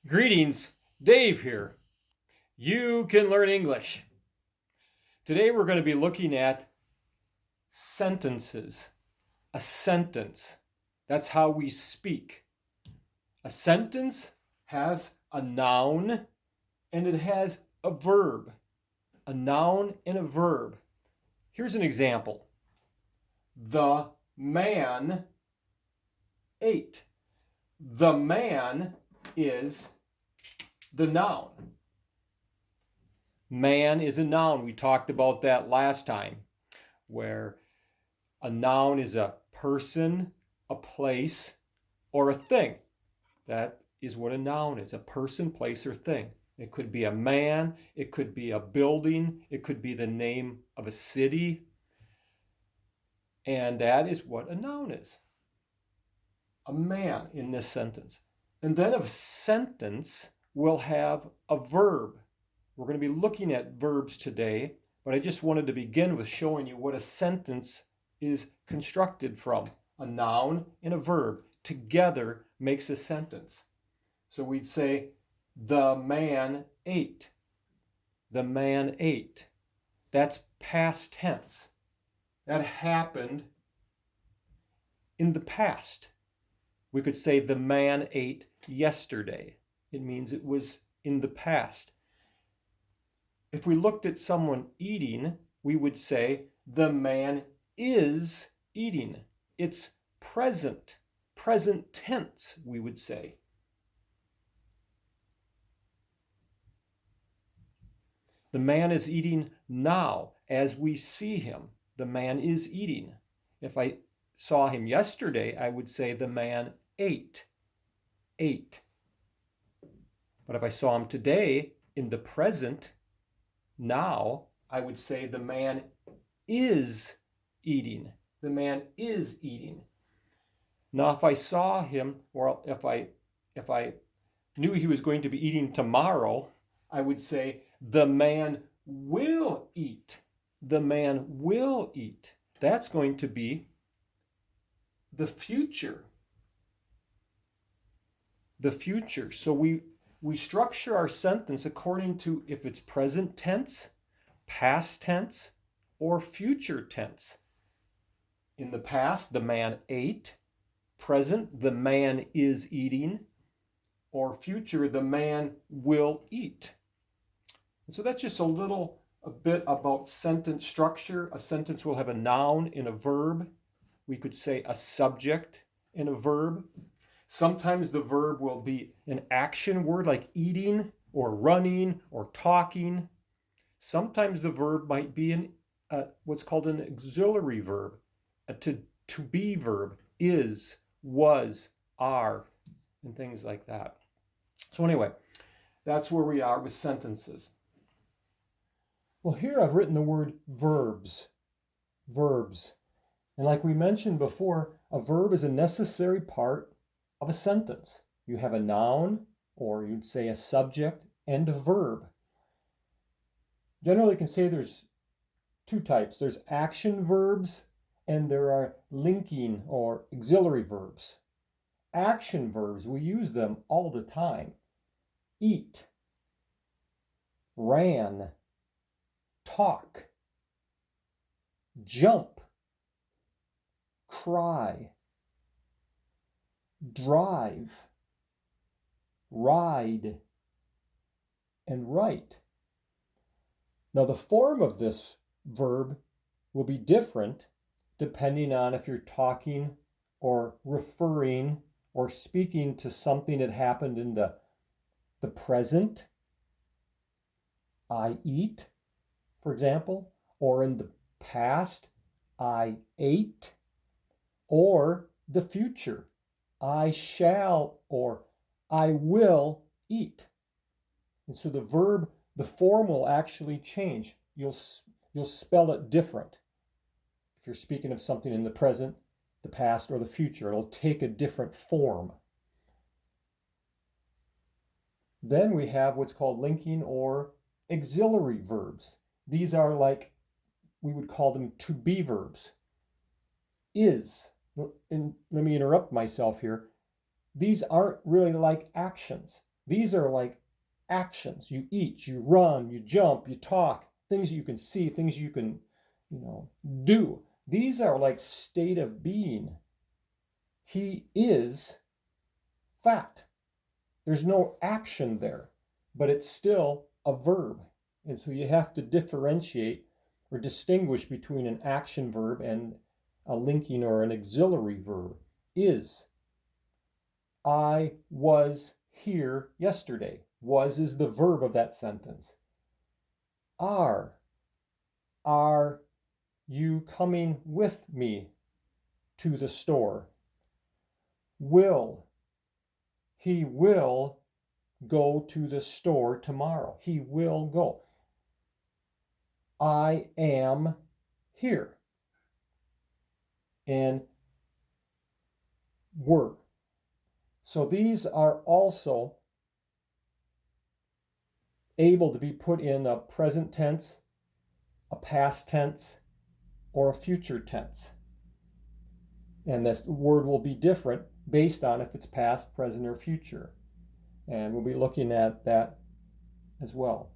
Greetings, Dave here. You can learn English. Today we're going to be looking at sentences. A sentence. That's how we speak. A sentence has a noun and it has a verb. A noun and a verb. Here's an example. The man ate. The man is the noun. Man is a noun. We talked about that last time, where a noun is a person, a place, or a thing. That is what a noun is, a person, place, or thing. It could be a man, it could be a building, it could be the name of a city. And that is what a noun is. A man in this sentence. And then a sentence will have a verb. We're going to be looking at verbs today, but I just wanted to begin with showing you what a sentence is constructed from. A noun and a verb together makes a sentence. So we'd say, the man ate. The man ate. That's past tense. That happened in the past. We could say the man ate yesterday. It means it was in the past. If we looked at someone eating, we would say the man is eating. It's present tense, we would say. The man is eating now as we see him. The man is eating. If I saw him yesterday, I would say the man ate. But if I saw him today in the present, now, I would say the man is eating. The man is eating. Now, if I saw him, or if I knew he was going to be eating tomorrow, I would say the man will eat. The man will eat. That's going to be the future. The future. So we structure our sentence according to if it's present tense, past tense, or future tense. In the past, the man ate. Present, the man is eating. Or future, the man will eat. And so that's just a bit about sentence structure. A sentence will have a noun and a verb. We could say a subject and a verb. Sometimes the verb will be an action word like eating or running or talking. Sometimes the verb might be what's called an auxiliary verb, a to be verb, is, was, are, and things like that. So anyway, that's where we are with sentences. Well, here I've written the word verbs. Verbs. And like we mentioned before, a verb is a necessary part of a sentence. You have a noun, or you'd say a subject, and a verb. Generally, you can say there's two types. There's action verbs, and there are linking or auxiliary verbs. Action verbs, we use them all the time. Eat, ran, talk, jump, cry, drive, ride, and write. Now, the form of this verb will be different depending on if you're talking or referring or speaking to something that happened in the present. I eat, for example, or in the past, I ate, or the future, I shall or I will eat. And so the verb, the form will actually change. You'll spell it different. If you're speaking of something in the present, the past, or the future, it'll take a different form. Then we have what's called linking or auxiliary verbs. These are like, we would call them to be verbs. Is, and let me interrupt myself here. These aren't really like actions. These are like actions. You eat, you run, you jump, you talk, things you can see, things you can, do. These are like state of being. He is fact. There's no action there, but it's still a verb. And so you have to differentiate or distinguish between an action verb and a linking or an auxiliary verb. Is. I was here yesterday. Was is the verb of that sentence. Are you coming with me to the store? Will. He will go to the store tomorrow. He will go. I am here. And were. So these are also able to be put in a present tense, a past tense, or a future tense. And this word will be different based on if it's past, present, or future. And we'll be looking at that as well.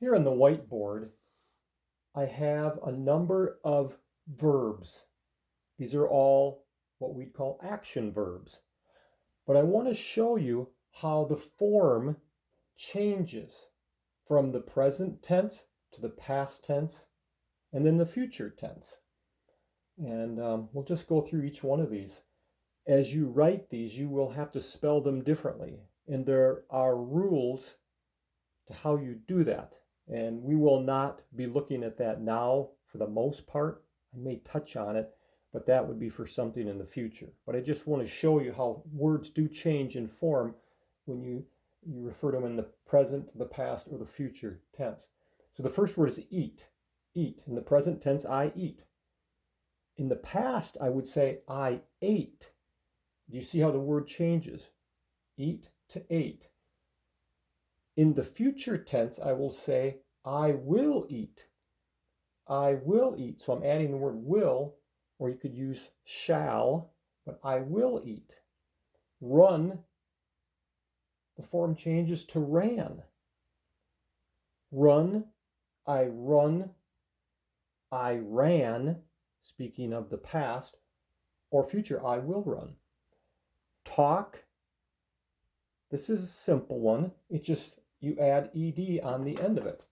Here on the whiteboard, I have a number of verbs. These are all what we'd call action verbs. But I want to show you how the form changes from the present tense to the past tense and then the future tense. And we'll just go through each one of these. As you write these, you will have to spell them differently. And there are rules to how you do that. And we will not be looking at that now for the most part. I may touch on it, but that would be for something in the future. But I just want to show you how words do change in form when you refer to them in the present, the past, or the future tense. So the first word is eat. Eat. In the present tense, I eat. In the past, I would say I ate. Do you see how the word changes? Eat to ate. In the future tense, I will say I will eat. I will eat. So I'm adding the word will, or you could use shall, but I will eat. Run, the form changes to ran. Run, I run, I ran, speaking of the past, or future, I will run. Talk, this is a simple one. It's just you add ed on the end of it.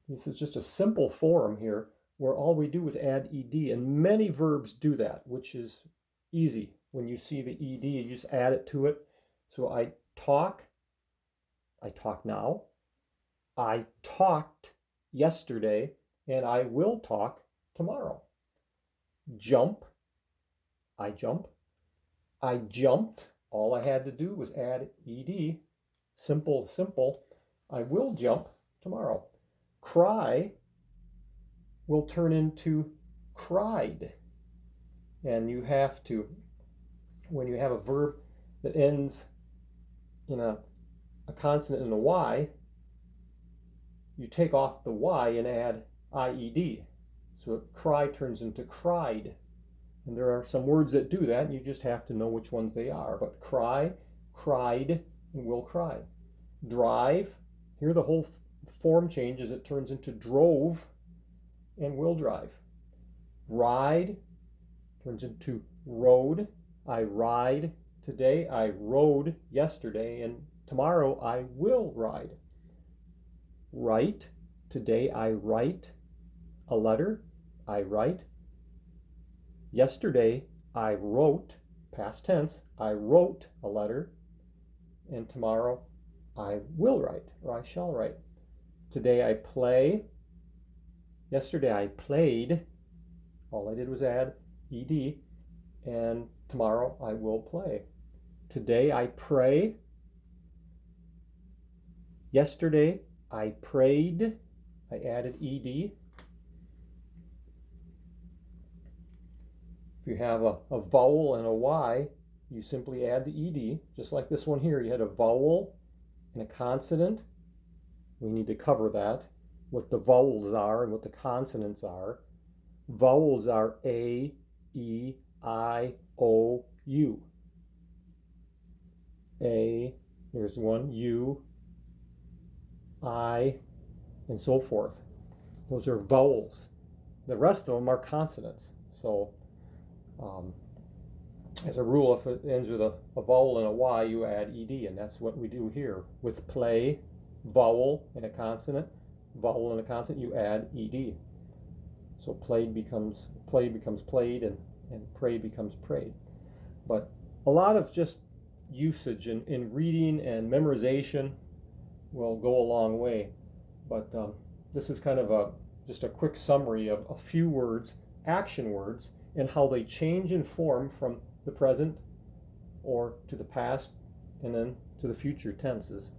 This is just a simple form here where all we do is add ed, and many verbs do that, which is easy. When you see the ed, you just add it to it. So I talk now. I talked yesterday, and I will talk tomorrow. Jump, I jump. I jumped. All I had to do was add ed. Simple, simple. I will jump tomorrow. Cry will turn into cried. And you have to, when you have a verb that ends in a consonant and a y, you take off the y and add ied. So cry turns into cried. And there are some words that do that, and you just have to know which ones they are. But cry, cried, and will cry. Drive, here the whole form changes. It turns into drove and will drive. Ride turns into rode. I ride today. I rode yesterday, and tomorrow I will ride. Write, today I write a letter. I write. Yesterday, I wrote, past tense, I wrote a letter, and tomorrow I will write, or I shall write. Today I play. Yesterday I played. All I did was add ed, and tomorrow I will play. Today I pray. Yesterday I prayed. I added ed. If you have a vowel and a y, you simply add the ed, just like this one here. You had a vowel and a consonant. We need to cover that, what the vowels are and what the consonants are. Vowels are a, e, I, o, U. A, here's one, U, I, and so forth. Those are vowels. The rest of them are consonants. So, as a rule, if it ends with a vowel and a Y, you add ed, and that's what we do here. With play, vowel and a consonant, you add ed. So played becomes played, and pray becomes prayed. But a lot of just usage in reading and memorization will go a long way. But this is kind of just a quick summary of a few words, action words, and how they change in form from the present or to the past and then to the future tenses.